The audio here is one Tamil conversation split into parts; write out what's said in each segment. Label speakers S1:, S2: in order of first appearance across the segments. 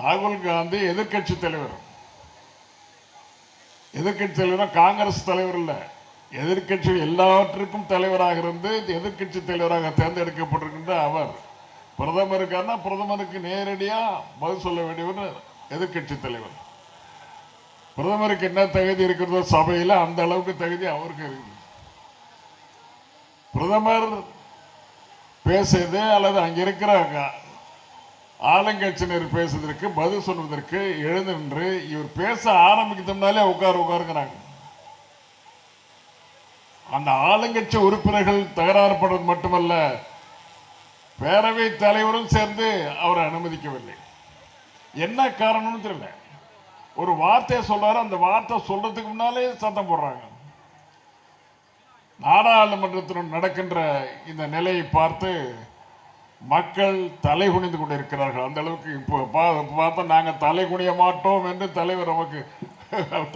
S1: ராகுல் காந்தி எதிர்கட்சி தலைவர். எதிர்கட்சி தலைவர் காங்கிரஸ் தலைவர் இல்ல, எதிர்கட்சி எல்லாவற்றுக்கும் தலைவராக இருந்து எதிர்கட்சி தலைவராக தேர்ந்தெடுக்கப்பட்டிருக்கின்ற அவர் பிரதமருக்கான பிரதமருக்கு நேரடியா பதில் சொல்ல வேண்டியவர் எதிர்கட்சி தலைவர். பிரதமருக்கு என்ன தகுதி இருக்கிறதோ சபையில் அந்த அளவுக்கு தகுதி அவருக்கு இருக்குது. பிரதமர் பேசுறது அல்லது அங்க இருக்கிற ஆளுங்கட்சியினர் பேசுவதற்கு பதில் சொல்வதற்கு எழுந்து நின்று இவர் பேச ஆரம்பிக்கிறதுனாலே உட்காருங்கிறாங்க. அந்த ஆளுங்கட்சி உறுப்பினர்கள் தகராறுப்படுவது மட்டுமல்ல, பேரவை தலைவரும் சேர்ந்து அவரை அனுமதிக்கவில்லை. என்ன காரணம்னு தெரியல. ஒரு வார்த்தையை சொல்றாரு, அந்த வார்த்தை சொல்றதுக்கு முன்னாலே சத்தம் போடுறாங்க. நாடாளுமன்றத்தில் நடக்கின்ற இந்த நிலையை பார்த்து மக்கள் தலை குனிந்து கொண்டிருக்கிறார்கள். அந்த அளவுக்கு இப்போ பார்த்தா நாங்கள் தலை குனிய மாட்டோம் என்று தலைவர் நமக்கு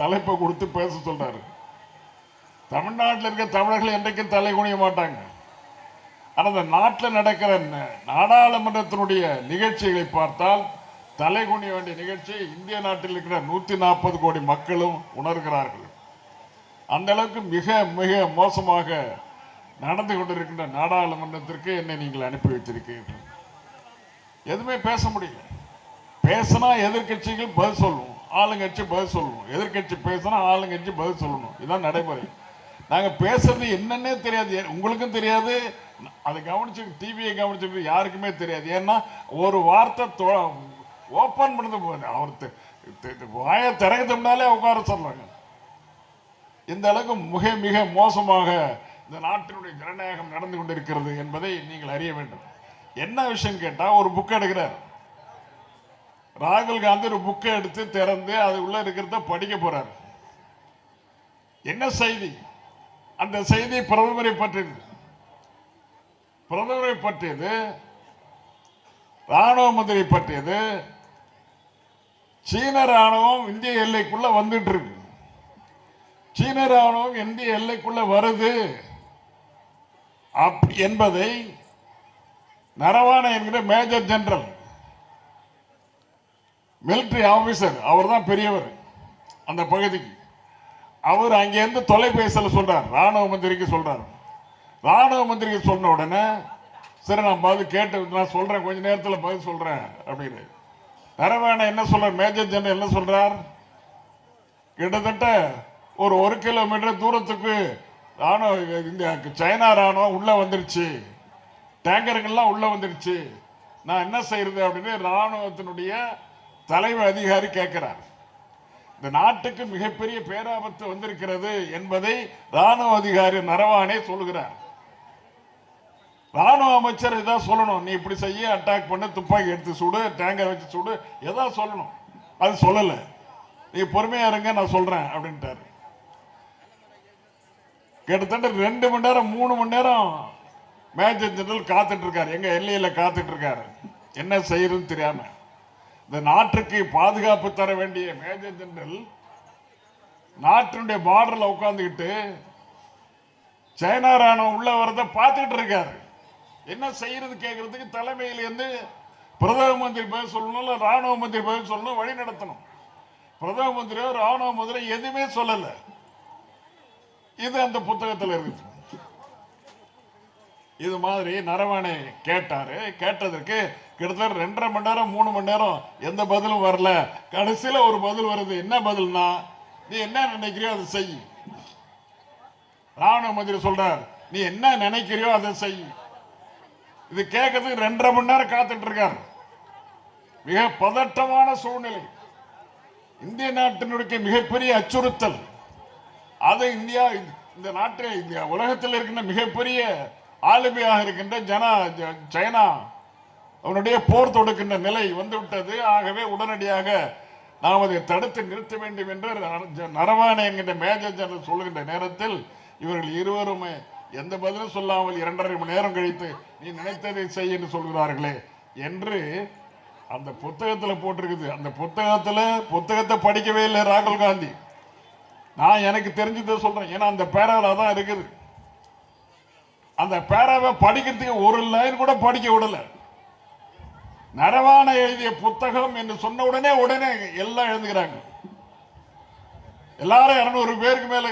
S1: தலைப்பை கொடுத்து பேச சொல்றாரு. தமிழ்நாட்டில் இருக்க தமிழர்கள் என்றைக்கும் தலை குனிய மாட்டாங்க. ஆனால் அந்த நாட்டில் நடக்கிற நாடாளுமன்றத்தினுடைய நிகழ்ச்சிகளை பார்த்தால் தலை குனிய வேண்டிய நிகழ்ச்சி இந்திய நாட்டில் இருக்கிற 140 கோடி மக்களும் உணர்கிறார்கள். அந்த அளவுக்கு மிக மிக மோசமாக நடந்து கொண்டிருக்கின்ற நாடாளுமன்றத்திற்கு என்னை நீங்கள் அனுப்பி வைத்திருக்கிறீர்கள். எதுவுமே பேச முடியல. பேசினா எதிர்கட்சிகள் பதில் சொல்லணும், ஆளுங்கட்சி பதில் சொல்லணும். எதிர்கட்சி பேசினா ஆளுங்கட்சி பதில் சொல்லணும். இதுதான் நடைமுறை. நாங்கள் பேசுறது என்னன்னே தெரியாது, உங்களுக்கும் தெரியாது, அதை கவனிச்சு டிவியை கவனிச்சுட்டு யாருக்குமே தெரியாது. ஏன்னா ஒரு வார்த்தை ஓப்பன் பண்ணது அவர் வாயை திறக்கிறதுனாலே உட்கார சொல்றாங்க. இந்த அளவுக்கு மிக மிக மோசமாக இந்த நாட்டினுடைய ஜனநாயகம் நடந்து கொண்டிருக்கிறது என்பதை நீங்கள் அறிய வேண்டும். என்ன விஷயம் கேட்டா, ஒரு புக் எடுக்கிறார் ராகுல் காந்தி. ஒரு புக்கை எடுத்து திறந்து அது உள்ள இருக்கிறத படிக்க போறார். என்ன செய்தி? அந்த செய்தி பிரதமரை பற்றியது. பிரதமரை பற்றியது, ராணுவ மந்திரி பற்றியது. சீன ராணுவம் இந்திய எல்லைக்குள்ள வந்துட்டு இருக்கு. சீன ராணுவம் இந்திய எல்லைக்குள்ள வருது என்பதை நரவானே என்கிற மேஜர் ஜெனரல் மிலிட்டரி ஆபீசர், அவர் தான் பெரியவர் அந்த பகுதிக்கு, அவர் அங்கிருந்து தொலைபேசியில் சொல்றார், ராணுவ மந்திரிக்கு சொல்றார். ராணுவ மந்திரிக்கு சொன்ன உடனே சரி நான் பதில் கேட்டு நான் சொல்றேன், கொஞ்ச நேரத்தில் பதில் சொல்றேன் அப்படின்னு நரவானே என்ன சொல்றார், மேஜர் ஜெனரல் என்ன சொல்றார், கிட்டத்தட்ட ஒரு 1 கிலோமீட்டர் தூரத்துக்கு ராணுவ இந்த சைனா ராணுவம் உள்ள வந்துருச்சு, டேங்கர்கள்லாம் உள்ள வந்துருச்சு, நான் என்ன செய்யறது அப்படின்னு ராணுவத்தினுடைய தலைமை அதிகாரி கேட்கிறார். இந்த நாட்டுக்கு மிகப்பெரிய பேராபத்து வந்திருக்கிறது என்பதை ராணுவ அதிகாரி நரவானே சொல்லுகிறார். ராணுவ அமைச்சர் இதான் சொல்லணும், நீ இப்படி செய்ய, அட்டாக் பண்ண, துப்பாக்கி எடுத்து சுடு, டேங்கர் வச்சு சுடு, எதா சொல்லணும். அது சொல்லல. நீ பொறுமையா இருங்க, நான் சொல்றேன் அப்படின்ட்டாரு. கிட்டத்தட்ட 2 மணி நேரம் 3 மணி நேரம் மேஜர் ஜெனரல் காத்துட்டு இருக்காரு, எங்க எல்லையில காத்துட்டு இருக்காரு, என்ன செய்யறதுன்னு தெரியாம. இந்த நாட்டுக்கு பாதுகாப்பு தர வேண்டிய மேஜர் ஜெனரல் நாட்டினுடைய பார்டர்ல உட்கார்ந்துக்கிட்டு சைனா ராணுவம் உள்ள வரத பார்த்துட்டு இருக்காரு. என்ன செய்யறது கேட்கறதுக்கு தலைமையில இருந்து பிரதம மந்திரி பதில் சொல்லணும், ராணுவ மந்திரி பதில் சொல்லணும், வழி நடத்தணும். பிரதம மந்திரியோ ராணுவ மந்திரி எதுவுமே சொல்லல. இது அந்த புத்தகத்தில் இருக்கு. இது மாதிரி நரவானே கேட்டாரு. கேட்டதற்கு கிட்டத்தட்ட 2.5 மணி நேரம் 3 மணி நேரம் எந்த பதிலும் வரல. கடைசியில ஒரு பதில் வருது. என்ன பதில்னா, நீ என்ன நினைக்கிறியோ அதை செய். ராணுவ மந்திரி சொல்றார், நீ என்ன நினைக்கிறியோ அதை செய். இது கேட்கறதுக்கு 2.5 மணி நேரம் காத்துட்டு இருக்காரு. மிக பதட்டமான சூழ்நிலை. இந்திய நாட்டினுடைய மிகப்பெரிய அச்சுறுத்தல். அது இந்தியா, இந்த நாட்டில் இந்த உலகத்தில் இருக்கின்ற மிகப்பெரிய ஆளுமையாக இருக்கின்ற சைனா அவனுடைய போர் தொடுக்கின்ற நிலை வந்துவிட்டது. ஆகவே உடனடியாக நாம் அதை தடுத்து நிறுத்த வேண்டும் என்று நரவானே என்கின்ற மேஜர் ஜெனரல் சொல்லுகின்ற நேரத்தில் இவர்கள் இருவருமே எந்த பதிலும் சொல்லாமல் 2.5 மணி நேரம் கழித்து நீ நினைத்ததை செய் என்று சொல்கிறார்களே என்று அந்த புத்தகத்தில் போட்டிருக்குது. அந்த புத்தகத்தை படிக்கவே இல்லை ராகுல் காந்தி. நான் எனக்கு தெரிஞ்சதை சொல்றேன், ஏன்னா அந்த பேராவில் தான் இருக்குது. அந்த பேராவை படிக்கிறதுக்கு ஒரு லைன் கூட படிக்க விடல. நரவான எழுதிய புத்தகம் என்று சொன்ன உடனே எல்லாம் எழுதுகிறாங்க. எல்லாரும் 200 பேருக்கு மேல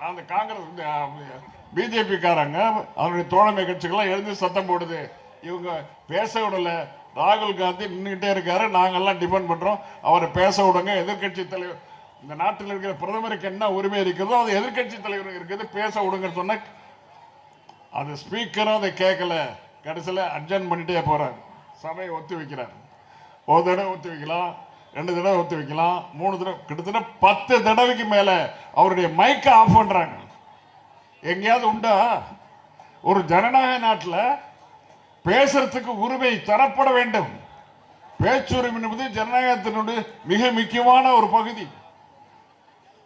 S1: அந்த காங்கிரஸ் பிஜேபி காரங்க அவருடைய தோழமை கட்சிகள்லாம் எழுந்து சத்தம் போடுது. இவங்க பேச விடல. ராகுல் காந்தி நின்றுகிட்டே இருக்காரு, நாங்கெல்லாம் டிபெண்ட் பண்றோம், அவரை பேச விடுங்க. எதிர்கட்சி தலைவர், இந்த நாட்டில் இருக்கிற பிரதமருக்கு என்ன உரிமை இருக்கிறதோ அது எதிர்கட்சி தலைவர் இருக்குது, பேச விடுங்கன்னு சொன்ன அது ஸ்பீக்கரும் அதை கேட்கல. கடைசியில் அட்ஜன் பண்ணிட்டே போறாரு. சபையை ஒத்தி வைக்கிறார். ஒரு தடவை ஒத்தி வைக்கலாம், 2 தடவை ஒத்தி வைக்கலாம், 3 தடவை, கிட்டத்தட்ட 10 தடவைக்கு மேல அவருடைய மைக்கை ஆஃப் பண்றாங்க. எங்கேயாவது உண்டா? ஒரு ஜனநாயக நாட்டில் பேசுறதுக்கு உரிமை தரப்பட வேண்டும். பேச்சுரிமை என்பது ஜனநாயகத்தினுடைய மிக முக்கியமான ஒரு பகுதி.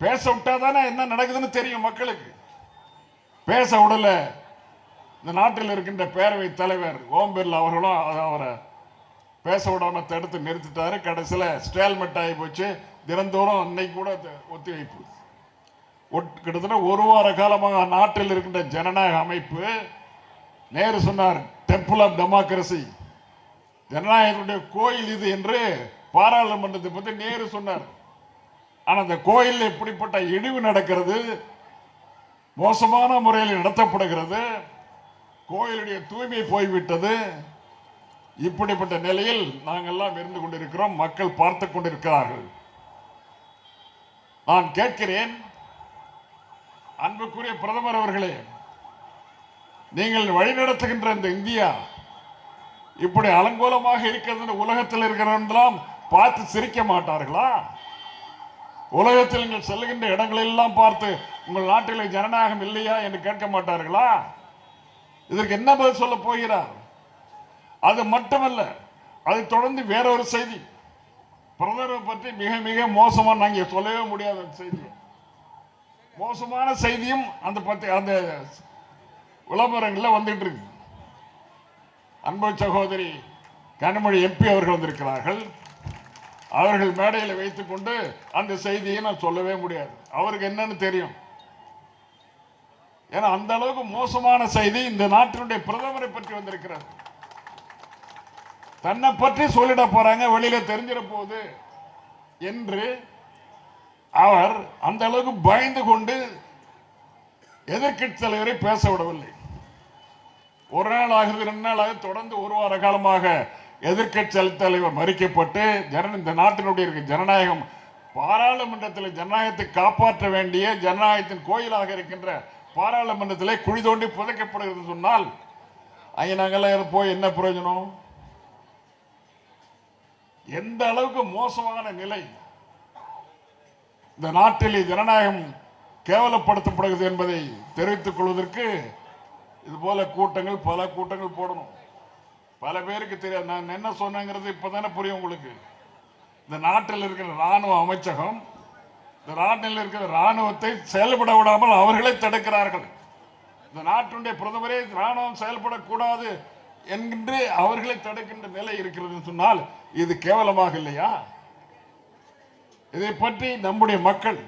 S1: பேச விட்டாதானே என்ன நடக்குதுன்னு தெரியும் மக்களுக்கு. பேச விடல. இந்த நாட்டில் இருக்கின்ற பேரவை தலைவர் ஓம் பிர்லா அவர்களும் அவரை பேச விடாம தடுத்து நிறுத்திட்டாரு. கடைசியில் ஸ்டேல்மெட் ஆகி போச்சு. தினந்தோறும் அன்னைக்கு கூட ஒத்திவைப்பு. கிட்டத்தட்ட 1 வார காலமாக நாட்டில் இருக்கின்ற ஜனநாயக அமைப்பு, நேரு சொன்னார், டெம்பிள் ஆஃப் டெமோக்ரசி, ஜனநாயகத்துடைய கோயில் இது என்று பாராளுமன்றத்தை பற்றி நேரு சொன்னார். ஆனால் அந்த கோயில் எப்படிப்பட்ட இழிவு நடக்கிறது, மோசமான முறையில் நடத்தப்படுகிறது, கோயிலுடைய தூய்மை போய்விட்டது. இப்படிப்பட்ட நிலையில் நாங்கள்லாம் இருந்து கொண்டிருக்கிறோம். மக்கள் பார்த்து கொண்டிருக்கிறார்கள். நான் கேட்கிறேன், அன்புக்குரிய பிரதமர் அவர்களே, நீங்கள் வழிநடத்துகின்ற இந்த இந்தியா இப்படி அலங்கோலமாக இருக்கிறது உலகத்தில் இருக்கிறவெல்லாம் பார்த்து சிரிக்க மாட்டார்களா? உலகத்தில் நீங்கள் செல்லுகின்ற இடங்களெல்லாம் பார்த்து உங்கள் நாட்டில் ஜனநாயகம் இல்லையா என்று கேட்க மாட்டார்களா? இதற்கு என்ன பதில் சொல்ல போகிறார்? அது மட்டுமல்ல, அதை தொடர்ந்து வேறொரு செய்தி, பிரதமரை பற்றி மிக மிக மோசமான, நாங்கள் சொல்லவே முடியாத செய்தி, மோசமான செய்தியும் அந்த விளம்பரங்களில் வந்துட்டு இருக்கு. அன்பு சகோதரி கனிமொழி எம்பி அவர்கள் வந்திருக்கிறார்கள். அவர்கள் மேடையில் வைத்துக் கொண்டு அந்த செய்தியை நான் சொல்லவே முடியாது. அவருக்கு என்னன்னு தெரியும். ஏன்னா அந்த அளவுக்கு மோசமான செய்தி இந்த நாட்டினுடைய பிரதமரை பற்றி வந்திருக்கிறது. தன்னை பற்றி சொல்லிட போறாங்க, வெளியில தெரிஞ்சிட போகுது என்று அவர் அந்த அளவுக்கு பயந்து கொண்டு எதிர்க்கட்சி தலைவரை பேச விடவில்லை. 1 நாள் ஆகுது, 2 நாள் ஆகுது, தொடர்ந்து 1 வார காலமாக எதிர்க்கட்சி தலைவர் மறிக்கப்பட்டு இந்த நாட்டினுடைய ஜனநாயகம், பாராளுமன்றத்தில் ஜனநாயகத்தை காப்பாற்ற வேண்டிய ஜனநாயகத்தின் கோயிலாக இருக்கின்ற பாராளுமன்றத்தில் குழி தோண்டி புதைக்கப்படுகிறது சொன்னால் அங்கே நாங்கெல்லாம் போய் என்ன பிரயோஜனம்? எந்த அளவுக்கு மோசமான நிலை இந்த நாட்டில் ஜனநாயகம் கேவலப்படுத்தப்படுகிறது என்பதை தெரிவித்துக் கொள்வதற்கு இது போல கூட்டங்கள், பல கூட்டங்கள் போடணும். பல பேருக்கு தெரியாது நான் என்ன சொன்னேங்கிறது இப்பதானே புரியும் உங்களுக்கு. இந்த நாட்டில் இருக்கிற ராணுவ அமைச்சகம் இந்த நாட்டில் இருக்கிற ராணுவத்தை செயல்பட விடாமல் அவர்களை தடுக்கிறார்கள். இந்த நாட்டினுடைய பிரதமரே ராணுவம் செயல்படக்கூடாது என்கின்ற அவர்களை தடுக்கின்ற நிலை இருக்கிறது சொன்னால் இது கேவலமாக இல்லையா? இதை பற்றி நம்முடைய மக்கள்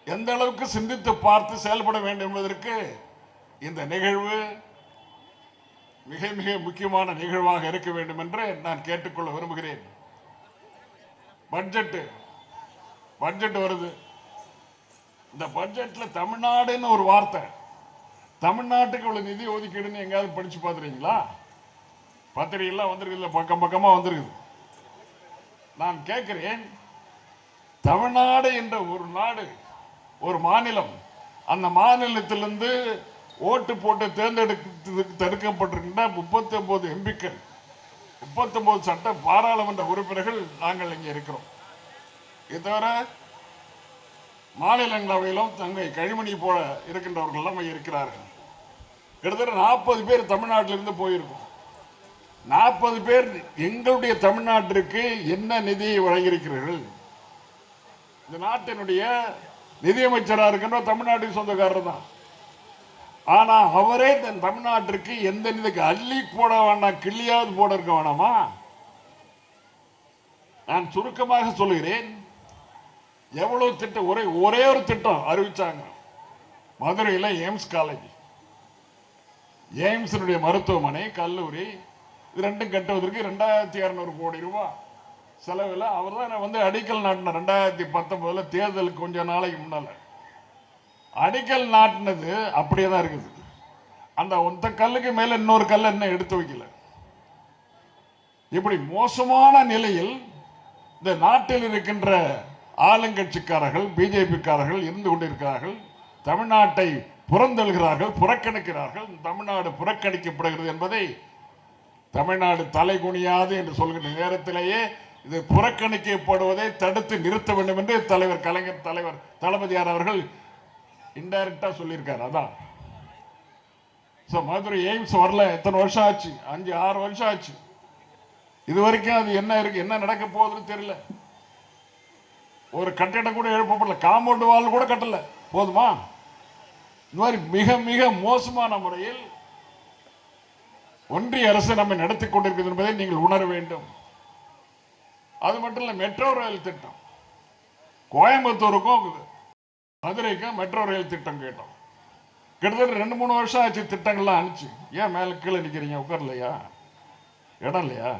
S1: எந்த அளவுக்கு சிந்தித்து பார்த்து செயல்பட வேண்டும் என்பதற்கு இந்த நிகழ்வு மிக மிக முக்கியமான நிகழ்வாக இருக்க வேண்டும் என்று நான் கேட்டுக்கொள்ள விரும்புகிறேன். பட்ஜெட் வருது. இந்த பட்ஜெட்ல தமிழ்நாடுன்னு ஒரு வார்த்தை, தமிழ்நாட்டுக்கு இவ்வளவு நிதி ஒதுக்கீடுன்னு எங்காவது படிச்சு பார்த்துறீங்களா? பத்திரிகைலாம் வந்திருக்குல்ல, பக்கம் பக்கமா வந்திருக்குது. நான் கேட்கிறேன், தமிழ்நாடு என்ற ஒரு நாடு, ஒரு மாநிலம், அந்த மாநிலத்திலிருந்து ஓட்டு போட்டு தேர்ந்தெடுக்கப்பட்டிருக்கின்ற 39 எம்பிக்கள், 39 சட்ட பாராளுமன்ற உறுப்பினர்கள் நாங்கள் இங்கே இருக்கிறோம். இது தவிர மாநிலங்களவையிலும் தங்கை கழிமணி போல இருக்கின்றவர்கள் எல்லாம் இருக்கிறார்கள். கிட்டத்தட்ட 40 பேர் தமிழ்நாட்டிலிருந்து போயிருக்கோம். 40 பேர் எங்களுடைய தமிழ்நாட்டிற்கு என்ன நிதியை வழங்கியிருக்கிறீர்கள்? இந்த நாட்டினுடைய நிதியமைச்சராக இருக்கின்ற தமிழ்நாட்டின் சொந்தக்காரர் தான். ஆனா அவரே தன் தமிழ்நாட்டிற்கு எந்த நிதிக்கு அள்ளி போட வேண்டாம், கிள்ளியாவது போட இருக்க வேணாமா? நான் சுருக்கமாக சொல்லுகிறேன். எவ்வளவு திட்டம், ஒரே ஒரு திட்டம் அறிவிச்சாங்க. மதுரையில் எய்ம்ஸ் காலேஜ், எய்ம்ஸ் மருத்துவமனை, கல்லூரி, இது ரெண்டும் கட்டுவதற்கு 2200 கோடி ரூபாய் செலவில் அவர் தான் அடிக்கல் நாட்டினார். 2019 தேர்தலுக்கு கொஞ்ச நாளைக்கு முன்னால அடிக்கல் நாட்டினது அப்படியே தான் இருக்குது. அந்த ஒத்த கல்லுக்கு மேல இன்னொரு கல்ல இன்னும் எடுத்து வைக்கல. இப்படி மோசமான நிலையில் இந்த நாட்டில் இருக்கின்ற ஆளுங்கட்சிக்காரர்கள், பிஜேபிக்காரர்கள் இருந்து கொண்டிருக்கிறார்கள். தமிழ்நாட்டை புறந்தழுகிறார்கள், புறக்கணிக்கிறார்கள். தமிழ்நாடு புறக்கணிக்கப்படுகிறது என்பதை தமிழ்நாடு தலை குனியாது என்று சொல்கின்ற நேரத்திலேயே இது புறக்கணிக்கப்படுவதை தடுத்து நிறுத்த வேண்டும் என்று தலைவர் கலைஞர், தலைவர் தளபதியார் அவர்கள் இன்டைரக்டா சொல்லியிருக்காரு. அதான் மதுரை எய்ம்ஸ் வரல. எத்தனை வருஷம் ஆச்சு? 5-6 வருஷம் ஆச்சு. இது வரைக்கும் அது என்ன இருக்கு, என்ன நடக்க போகுதுன்னு தெரியல. ஒரு கட்டிடம் கூட எழுப்பப்படல, காம்பவுண்ட் வால் கூட கட்டல. போதுமா? இந்த மாதிரி மிக மிக மோசமான முறையில் ஒன்றிய அரசு நம்மை நடத்தி கொண்டிருக்கிறது என்பதை நீங்கள் உணர வேண்டும். அது மட்டும் இல்ல, மெட்ரோ ரயில் திட்டம் கோயம்புத்தூருக்கும் மதுரைக்கும் மெட்ரோ ரயில் திட்டம் கேட்டோம். கிட்டத்தட்ட 2-3 வருஷம் ஆச்சு திட்டங்கள்லாம் அனுப்பிச்சு. ஏன் மேல கீழே நிக்கிறீங்க? உட்காரலையா? இடம் இல்லையா?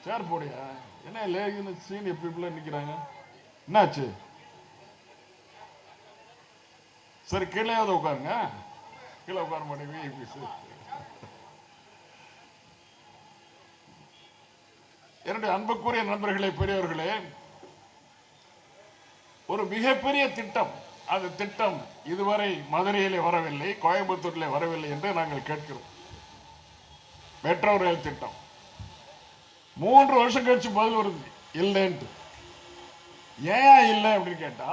S1: சேர் போடியா? என்ன லேகின்னு சீனியர் பீப்புள நிக்கிறாங்க. என்னாச்சு? சரி கீழேயாவது உட்காருங்க. கீழே உட்கார மாட்டேங்க. என்னுடைய அன்புக்குரிய நண்பர்களே, பெரியவர்களே, ஒரு மிகப்பெரிய திட்டம். அந்த திட்டம் இதுவரை மதுரையிலே வரவில்லை, கோயம்புத்தூரிலே வரவில்லை என்று நாங்கள் கேட்கிறோம். மெட்ரோ ரயில் திட்டம் 3 வருஷம் கழிச்சு பதில் வருது இல்லைன்ட்டு. ஏன் இல்லை அப்படின்னு கேட்டா,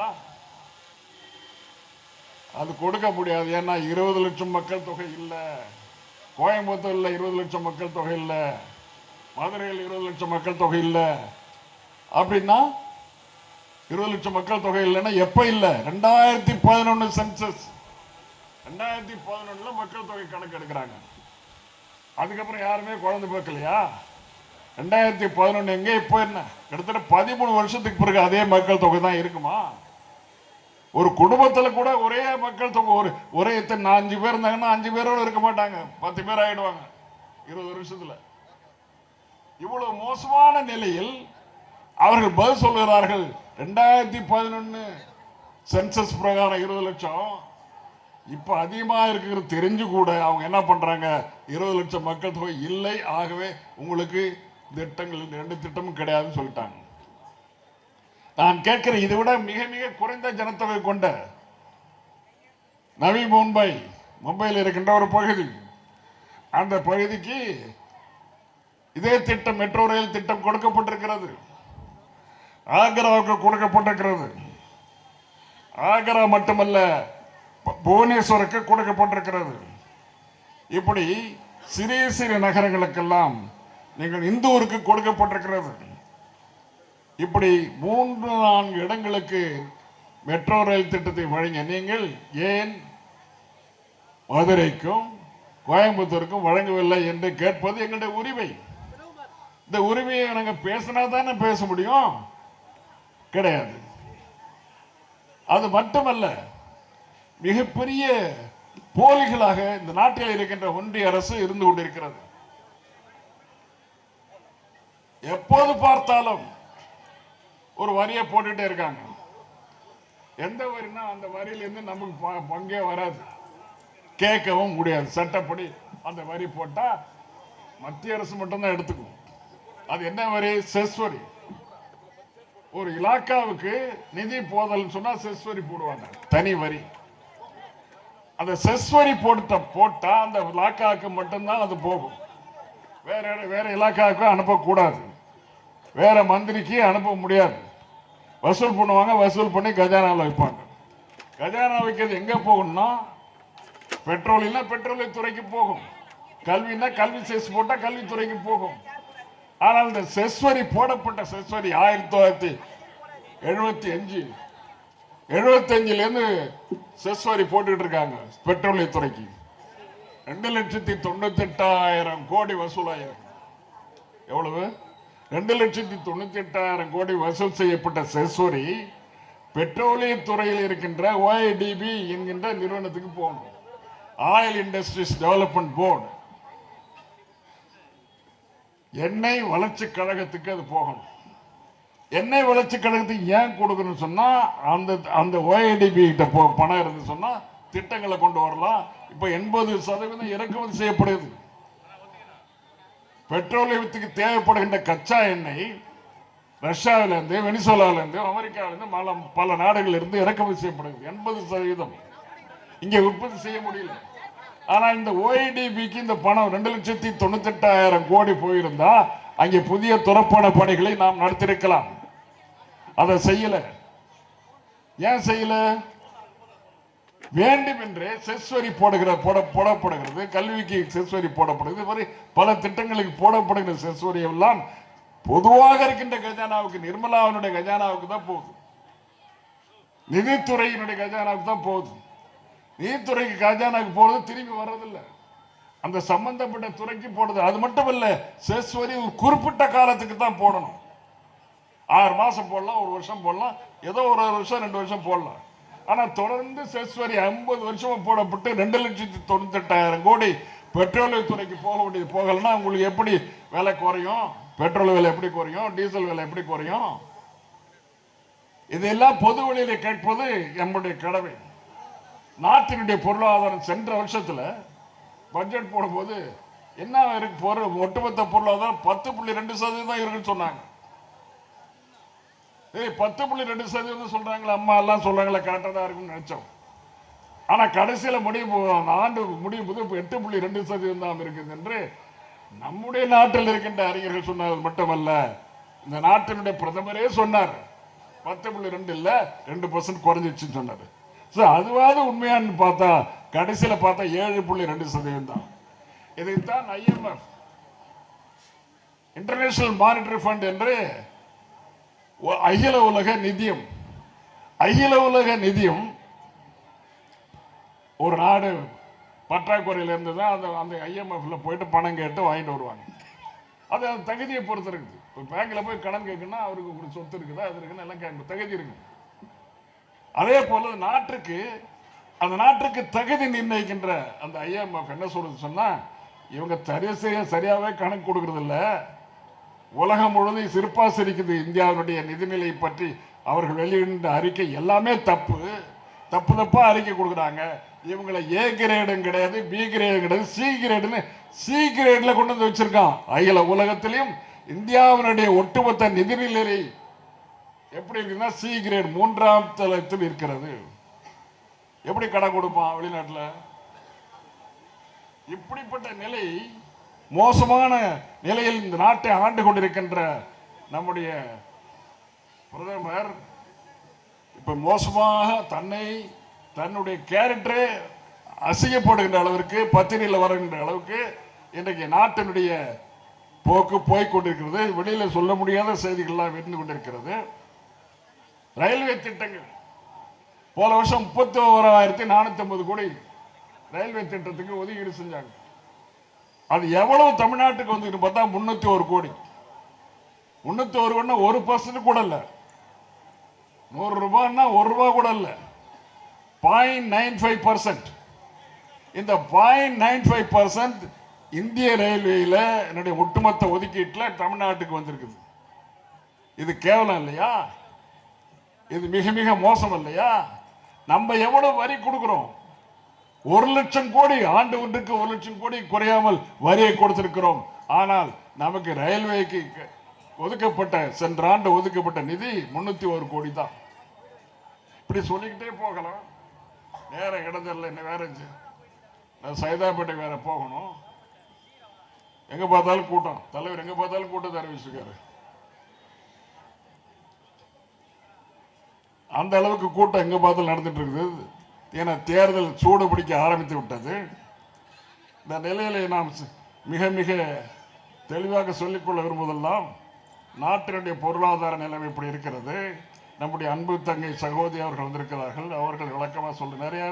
S1: அது கொடுக்க முடியாது. ஏன்னா 20 லட்சம் மக்கள் தொகை இல்லை, கோயம்புத்தூர்ல 20 லட்சம் மக்கள் தொகை இல்லை, மதுரையில் 20 லட்சம் மக்கள் தொகை இல்லை. அப்படின்னா 20 லட்சம் மக்கள் தொகை இல்லைன்னா எப்ப இல்லை? 2011 சென்சஸ், 2011 மக்கள் தொகை கணக்கு எடுக்கிறாங்க. அதுக்கப்புறம் யாருமே குழந்தை பார்க்கலையா? 2011 எங்க, இப்போ என்ன? கிட்டத்தட்ட 13 வருஷத்துக்கு பிறகு அதே மக்கள் தொகை தான் இருக்குமா? ஒரு குடும்பத்துல கூட ஒரே மக்கள் தொகை, ஒரே 5 பேர் இருந்தாங்கன்னா 5 பேரோட இருக்க மாட்டாங்க, 10 பேர் ஆயிடுவாங்க 20 வருஷத்துல. இவ்வளவு மோசமான நிலையில் அவர்கள் பதில் சொல்கிறார்கள். 2011 சென்சஸ் பிரகாரம் 20 லட்சம், இப்ப அதிகமா இருக்கிறது தெரிஞ்சு கூட அவங்க என்ன பண்றாங்க? 20 லட்சம் மக்கள் தொகை இல்லை, ஆகவே உங்களுக்கு திட்டங்கள் 2 திட்டமும் கிடையாதுன்னு சொல்லிட்டாங்க. நான் கேட்கிறேன், இதை விட மிக மிக குறைந்த ஜனத்தொகை கொண்ட நவி மும்பையில் இருக்கின்ற ஒரு பகுதி, அந்த பகுதிக்கு இதே திட்டம், மெட்ரோ ரயில் திட்டம் கொடுக்கப்பட்டிருக்கிறது. ஆக்ராவுக்கு கொடுக்கப்பட்டிருக்கிறது. ஆக்ரா மட்டுமல்ல, புவனேஸ்வருக்கு கொடுக்கப்பட்டிருக்கிறது. இப்படி சிறிய சிறிய நகரங்களுக்கெல்லாம், நீங்கள் இந்தூருக்கு கொடுக்கப்பட்டிருக்கிறது. இப்படி 3-4 இடங்களுக்கு மெட்ரோ ரயில் திட்டத்தை வழங்க நீங்கள் ஏன் மதுரைக்கும் கோயம்புத்தூருக்கும் வழங்கவில்லை என்று கேட்பது எங்களுடைய உரிமை. இந்த உரிமையை நாங்க பேசினா தானே பேச முடியும், கிடையாது. அது மட்டுமல்ல, மிகப்பெரிய போலிகளாக இந்த நாட்டில் இருக்கின்ற ஒன்றிய அரசு இருந்து கொண்டிருக்கிறது. எப்போது பார்த்தாலும் ஒரு வரியை போட்டுட்டே இருக்காங்க. எந்த வரினா அந்த வரியிலிருந்து நமக்கு பங்கே வராது, கேட்கவும் முடியாது. சட்டப்படி அந்த வரி போட்டா மத்திய அரசு மட்டும்தான் எடுத்துக்கும். அது என்ன வரி? செஸ் வரி. ஒரு இலாக்காவுக்கு நிதி போதல் சொன்னா செஸ் வரி போடுவாங்க, தனி வரி. அந்த செஸ் வரி போட்டா அந்த இலாக்காவுக்கு மட்டும்தான் அது போகும். வேற இலாக்காவுக்கு அனுப்பக்கூடாது, வேற மந்திரிக்கு அனுப்ப முடியாது. வசூல் பண்ணுவாங்க, வசூல் பண்ணி கஜானாவில் வைப்பாங்க. கஜானா வைக்கிறது எங்க போகும்னா, பெட்ரோல்னா பெட்ரோலியத்துறைக்கு போகும், கல்வினா கல்வி செஸ் போட்டா கல்வித்துறைக்கு போகும். ஆனால் இந்த செஸ் வரி போடப்பட்ட செஸ் வரி 1975 இருந்து செஸ் வரி போட்டுட்டு இருக்காங்க பெட்ரோலியத்துறைக்கு. 2,98,000 கோடி வசூலாயிரம். எவ்வளவு? 2,98,000 கோடி வசூல் செய்யப்பட்ட செஸ் வரி பெட்ரோலிய துறையில் இருக்கின்ற OIDB என்கின்ற நிறுவனத்துக்கு போகணும், ஆயில் இண்டஸ்ட்ரீஸ் டெவலப்மெண்ட் போர்டு. எண்ணெய் வளர்ச்சி கழகத்துக்கு அது போகணும். எண்ணெய் வளர்ச்சி கழகத்துக்கு ஏன் கொடுக்கணும்னு சொன்னா அந்த அந்த ஓஏடிபி கிட்ட பணம் இருந்து சொன்னா திட்டங்களை கொண்டு வரலாம். இப்ப 80% இறக்குமதி செய்யப்படுது. பெட்ரோலியத்துக்கு தேவைப்படுகின்ற கச்சா எண்ணெய் ரஷ்யாவிலிருந்து, வெனிசுலாவிலிருந்து, அமெரிக்காவிலிருந்து, பல நாடுகளில் இருந்து இறக்குமதி செய்யப்படுது. 80% இங்கே உற்பத்தி செய்ய முடியல. ஆனா இந்த ஓஏடிபிக்கு இந்த பணம் 2,98,000 கோடி போயிருந்தா அங்கே புதிய துறப்பான பணிகளை நாம் நடத்திருக்கலாம். அதை செய்யல. ஏன் செய்யல? வேண்டும் என்றே செஸ் வரி போடப்படுகிறது. கல்விக்கு செஸ் வரி போடப்படுகிறது. மாதிரி பல திட்டங்களுக்கு போடப்படுகிற செஸ் வரி எல்லாம் பொதுவாக இருக்கின்ற கஜானாவுக்கு, நிர்மலாவினுடைய கஜானாவுக்கு தான் போகுது. நிதித்துறையினுடைய கஜானாவுக்கு தான் போகுது. நீதித்துறைக்கு கஜானாவுக்கு போறது திரும்பி வர்றதில்லை. அந்த சம்பந்தப்பட்ட துறைக்கு போடுது. அது மட்டும் இல்ல, செஸ் வரி ஒரு குறிப்பிட்ட காலத்துக்கு தான் போடணும். 6 மாசம் போடலாம், 1 வருஷம் போடலாம், ஏதோ 1 வருஷம் 2 வருஷம் போடலாம். ஆனா தொடர்ந்து செஸ் வரி 50 வருஷமா போடப்பட்டு 2,98,000 கோடி பெட்ரோலியத்துறைக்கு போக வேண்டியது போகலன்னா உங்களுக்கு எப்படி விலை குறையும்? பெட்ரோல் விலை எப்படி குறையும்? டீசல் விலை எப்படி குறையும்? இதெல்லாம் பொது வழியில கேட்பது நம்முடைய கடமை. நாட்டினுடைய பொருளாதாரம் சென்ற வருஷத்துல பட்ஜெட் போடும்போது என்ன இருக்கு? ஒட்டுமொத்த பொருளாதாரம் 10.2% தான் இருக்குன்னு சொன்னாங்க. 10.2% சொல்றாங்களா? அம்மா எல்லாம் சொல்றாங்களா? கரெக்டா தான் இருக்குன்னு நினைச்சோம். ஆனா கடைசியில ஆண்டு முடியும் போது 8.2% தான் இருக்குது என்று நம்முடைய நாட்டில் இருக்கின்ற அறிஞர்கள் சொன்னது மட்டுமல்ல, இந்த நாட்டினுடைய பிரதமரே சொன்னார். 10.2 இல்ல 2% குறைஞ்சிச்சுன்னு சொன்னாரு. அதுவாது உண்மையான்னு பார்த்தா கடைசியில பார்த்தா 7.2% தான். இதைத்தான் IMF, இன்டர்நேஷனல் மானிட்டரி ஃபண்ட் என்று அகில உலக நிதியம் ஒரு நாடு பற்றாக்குறையில் இருந்துதான் அந்த IMFல போயிட்டு பணம் கேட்டு வாங்கிட்டு வருவாங்க. அது அந்த தகுதியை பொறுத்து இருக்குது. பேங்க்ல போய் கடன் கேட்கணும்னா அவருக்கு ஒரு சொத்து இருக்குதா, அது இருக்குன்னு எல்லாம் கேட்க தகுதி இருக்கு. அதே போல அந்த நாட்டுக்கு தகுதி நிர்ணயிக்கின்ற அந்த IMF என்ன சொல்றது சொன்னா, இவங்க சரியாவே கணக்கு கொடுக்கறது இல்ல, உலகம் முழுவதும் சிறப்பா சிரிக்குது இந்தியாவுடைய நிதிநிலை பற்றி அவர்கள் வெளியிட்ட அறிக்கை எல்லாமே தப்பா அறிக்கை கொடுக்குறாங்க. இவங்களை A கிரேடும் கிடையாது, B கிரேடும் கிடையாது, C கிரேட்ல கொண்டு வந்து வச்சிருக்கான். அகில உலகத்திலையும் இந்தியாவினுடைய ஒட்டுமொத்த நிதிநிலை எப்படி இருக்குன்னா C கிரேட் 3ஆம் தளத்தில் இருக்கிறது. எப்படி கடன் கொடுப்பான் வெளிநாட்டில்? இப்படிப்பட்ட நிலை, மோசமான நிலையில் இந்த நாட்டை ஆண்டு கொண்டிருக்கின்ற நம்முடைய பிரதமர் இப்ப மோசமாக தன்னுடைய கேரக்டரே அசிங்கப்படுகின்ற அளவிற்கு, பத்திரிகையில் வருகின்ற அளவுக்கு இன்றைக்கு நாட்டினுடைய போக்கு போய்கொண்டிருக்கிறது. வெளியில சொல்ல முடியாத செய்திகள்லாம் இருந்து கொண்டிருக்கிறது. ரயில்வே திட்டங்கள் போன வருஷம் 31,450 கோடி ரயில்வே திட்டத்துக்கு ஒதுக்கீடு செஞ்சாங்க. அது எவ்வளவு தமிழ்நாட்டுக்கு வந்து பார்த்தா 301 கோடி. 301 கோடி 1% கூட இல்ல. 100 ரூபாய்னா 1 ரூபாய் கூட இல்ல. 0.95%. இந்த 0.95% இந்திய ரயில்வேல என்னுடைய ஒட்டுமொத்த ஒதுக்கீட்டில் தமிழ்நாட்டுக்கு வந்திருக்குது. இது கேவலம் இல்லையா? இது மிக மிக மோசம் இல்லையா? நம்ம எவ்வளவு வரி கொடுக்கிறோம்? 1 லட்சம் கோடி, ஆண்டு ஒன்றுக்கு 1 லட்சம் கோடி குறையாமல் வரியை கொடுத்திருக்கிறோம். ஆனால் நமக்கு ரயில்வேக்கு ஒதுக்கப்பட்ட, சென்ற ஆண்டு ஒதுக்கப்பட்ட நிதி 301 கோடி தான். இப்படி சொல்லிக்கிட்டே போகலாம். நேரம் இடத்துல என்ன வேற, சைதாப்பேட்டை வேற போகணும். எங்க பார்த்தாலும் கூட்டம். தலைவர் எங்க பார்த்தாலும் கூட்டத்தை அறிவிச்சிருக்காரு. அந்த அளவுக்கு கூட்டம் எங்க பார்த்தாலும் நடந்துட்டு இருக்குது. ஏன்னா தேர்தல் சூடு பிடிக்க ஆரம்பித்து விட்டது. இந்த நிலையிலே நாம் மிக மிக தெளிவாக சொல்லிக்கொள்ள விரும்புவதெல்லாம், நாட்டினுடைய பொருளாதார நிலைமை இப்படி இருக்கிறது. நம்முடைய அன்பு தங்கை சகோதரி அவர்கள் வந்திருக்கிறார்கள். அவர்கள் விளக்கமாக சொல்ல நிறைய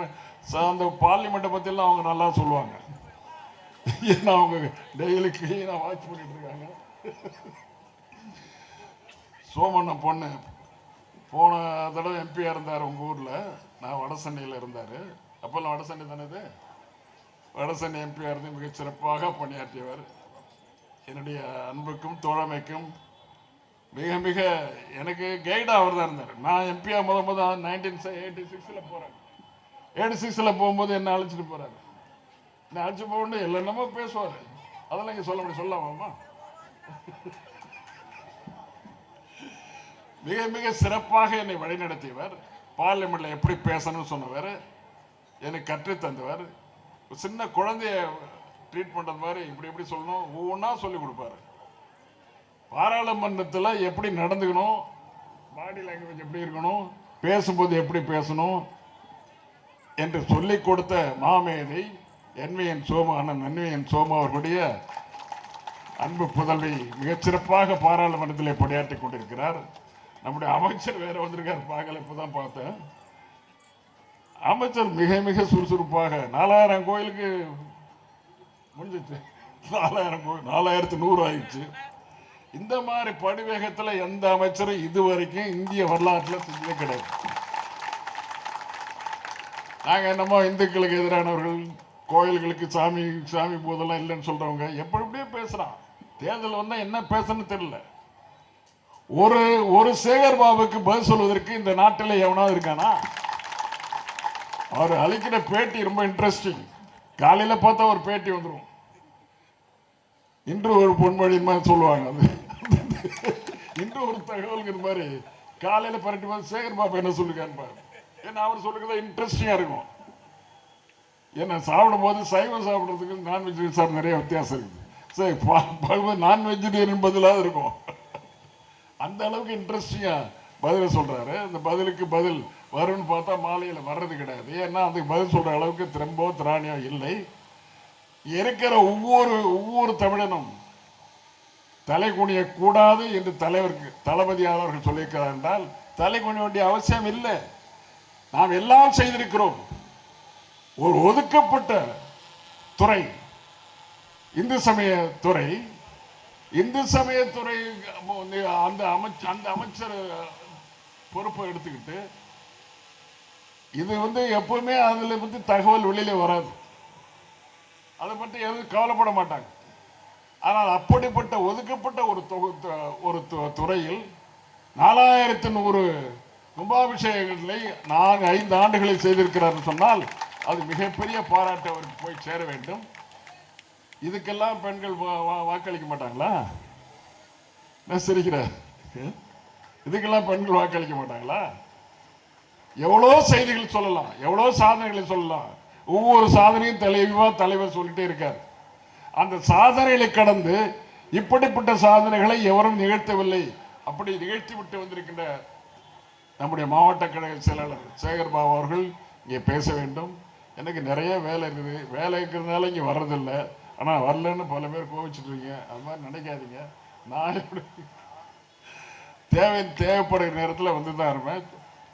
S1: அந்த பார்லிமெண்ட்டை பற்றிலாம் அவங்க நல்லா சொல்லுவாங்க. ஏன்னா அவங்க டெய்லி கிளீனாக வாட்ச் பண்ணிட்டு இருக்காங்க. சோமண்ணன் பொண்ணு போன தடவை MP இருந்தார் உங்கள் ஊரில். நான் வடசென்னையில் இருந்தார். அப்போல்லாம் வடசென்னை தானே, இது வடசென்னை MP இருந்து மிகச் சிறப்பாக பணியாற்றியவர். என்னுடைய அன்புக்கும் தோழமைக்கும் மிக மிக எனக்கு கைடா அவர் தான் இருந்தார். நான் எம்பியா முத 1986 போறேன். 86 போகும்போது என்ன அழைச்சிட்டு போறாரு. என்ன அழைச்சு போகணும் என்னமோ பேசுவார். அதெல்லாம் இங்க சொல்ல முடியும், சொல்லாமா? மிக மிக சிறப்பாக என்னை வழிநடத்தியவர். பார்லிமெண்ட்ல எப்படி பேசணும்னு சொன்னவர், எனக்கு கற்று தந்தவர். சின்ன குழந்தைய ட்ரீட் பண்றது மாதிரி இப்படி எப்படி சொல்லணும் ஒவ்வொன்றா சொல்லி கொடுப்பாரு. பாராளுமன்றத்தில் எப்படி நடந்துக்கணும், பாடி லாங்குவேஜ் எப்படி இருக்கணும், பேசும்போது எப்படி பேசணும் என்று சொல்லிக் கொடுத்த மாமேதை என்விஎன் சோமா, அண்ணன் என்விஎன் சோமா அவர்களுடைய அன்பு புதல்வி மிகச்சிறப்பாக பாராளுமன்றத்தில் பணியாற்றி கொண்டிருக்கிறார். நம்முடைய அமைச்சர் வேற வந்திருக்கார், பார்க்கல, இப்பதான் பார்த்தேன். அமைச்சர் மிக மிக சுறுசுறுப்பாக 4000 கோயிலுக்கு முடிஞ்சிச்சு. 4000 கோயில் 4100 ஆயிடுச்சு. இந்த மாதிரி படிவேகத்தில் எந்த அமைச்சரும் இதுவரைக்கும் இந்திய வரலாற்றில் செஞ்சதே கிடையாது. நாங்க என்னமோ இந்துக்களுக்கு எதிரானவர்கள், கோயில்களுக்கு சாமி சாமி போதெல்லாம் இல்லைன்னு சொல்றவங்க எப்படியே பேசுறான். தேர்தல் வந்தா என்ன பேசணும்னு தெரியல. ஒரு சேகர் பாபுக்கு பதில் சொல்வதற்கு இந்த நாட்டில் எவனாவது இருக்கானா? அவர் அளிக்கிற பேட்டி ரொம்ப இன்ட்ரெஸ்டிங். காலையில பார்த்தா ஒரு பேட்டி வந்துடும், இன்று ஒரு பொன்மொழி மாதிரி சொல்லுவாங்க. அது இன்று ஒரு தகவல்ங்கிற மாதிரி காலையில பரட்டி பார்த்து சேகர் பாபு என்ன சொல்லிருக்கான்னு. ஏன்னா அவர் சொல்லுறதா இன்ட்ரெஸ்டிங்கா இருக்கும். ஏன்னா சாப்பிடும் போது சைவம் சாப்பிட்றதுக்கு நான்வெஜ் சாப்பிட நிறைய வித்தியாசம் இருக்குது. சரி, நான் வெஜிடேரியன் பதிலாக இருக்கும். அந்த அளவுக்கு இன்ட்ரெஸ்டிங்கா பதில சொல்றாரு. அந்த பதிலுக்கு பதில் வரும்னு பார்த்தா மாலையில வர்றது கிடையாது. ஏன்னா அதுக்கு பதில் சொல்ற அளவுக்கு திறம்போ திராணியோ இல்லை. இருக்கிற ஒவ்வொரு தமிழனும் தலை குனிய கூடாது என்று தலைவருக்கு தளபதியார் அவர்கள் சொல்லியிருக்கிறார் என்றால் தலை குனிய வேண்டிய அவசியம் இல்லை. நாம் எல்லாம் செய்திருக்கிறோம். ஒரு ஒதுக்கப்பட்ட துறை இந்து சமயத்துறை, இந்து சமயத்துறை அந்த அமைச்சர் பொறுப்பை எடுத்துக்கிட்டு இது எப்பவுமே அதுல பத்தி தகவல் வெளியில வராது. அதை பற்றி எதுவும் கவலைப்பட மாட்டாங்க. ஆனால் அப்படிப்பட்ட ஒதுக்கப்பட்ட ஒரு துறையில் 4100 கும்பாபிஷேகங்களை 5 ஆண்டுகளில் செய்திருக்கிறார் சொன்னால் அது மிகப்பெரிய பாராட்டு அவருக்கு போய் சேர வேண்டும். இதுக்கெல்லாம் பெண்கள் வாக்களிக்க மாட்டாங்களா? சிரிக்கிற, இதுக்கெல்லாம் பெண்கள் வாக்களிக்க மாட்டாங்களா? எவ்வளோ செய்திகள் சொல்லலாம், எவ்வளோ சாதனைகளை சொல்லலாம். ஒவ்வொரு சாதனையும் தலைவர் சொல்லிட்டே இருக்கார். அந்த சாதனைகளை கடந்து இப்படிப்பட்ட சாதனைகளை எவரும் நிகழ்த்தவில்லை. அப்படி நிகழ்த்தி விட்டு வந்திருக்கின்ற நம்முடைய மாவட்ட கழக செயலாளர் சேகர் பாபு அவர்கள் இங்கே பேச வேண்டும். எனக்கு நிறைய வேலை இருக்குது, வேலை இருக்கிறதுனால இங்கே வர்றதில்லை. ஆனால் வரலன்னு பல பேர் கோவிச்சுட்டு இருக்கீங்க. அது மாதிரி நினைக்காதீங்க. நான் தேவைப்படுகிற நேரத்தில் வந்து தான் இருப்பேன்.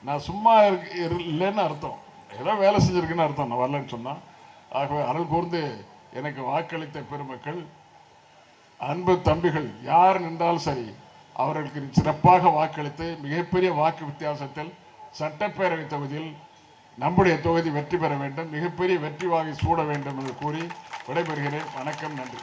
S1: நான் சும்மா இல்லைன்னு அர்த்தம், ஏதோ வேலை செஞ்சிருக்குன்னு அர்த்தம் நான் வரலன்னு சொன்னான். ஆகவே அருள் கூர்ந்து எனக்கு வாக்களித்த பெருமக்கள், அன்பு தம்பிகள் யார் நின்றாலும் சரி, அவர்களுக்கு சிறப்பாக வாக்களித்து மிகப்பெரிய வாக்கு வித்தியாசத்தில் சட்டப்பேரவை தொகுதியில் நம்முடைய தொகுதி வெற்றி பெற வேண்டும், மிகப்பெரிய வெற்றி வாகை சூட வேண்டும் என்று கூறி விடைபெறுகிறேன். வணக்கம், நன்றி.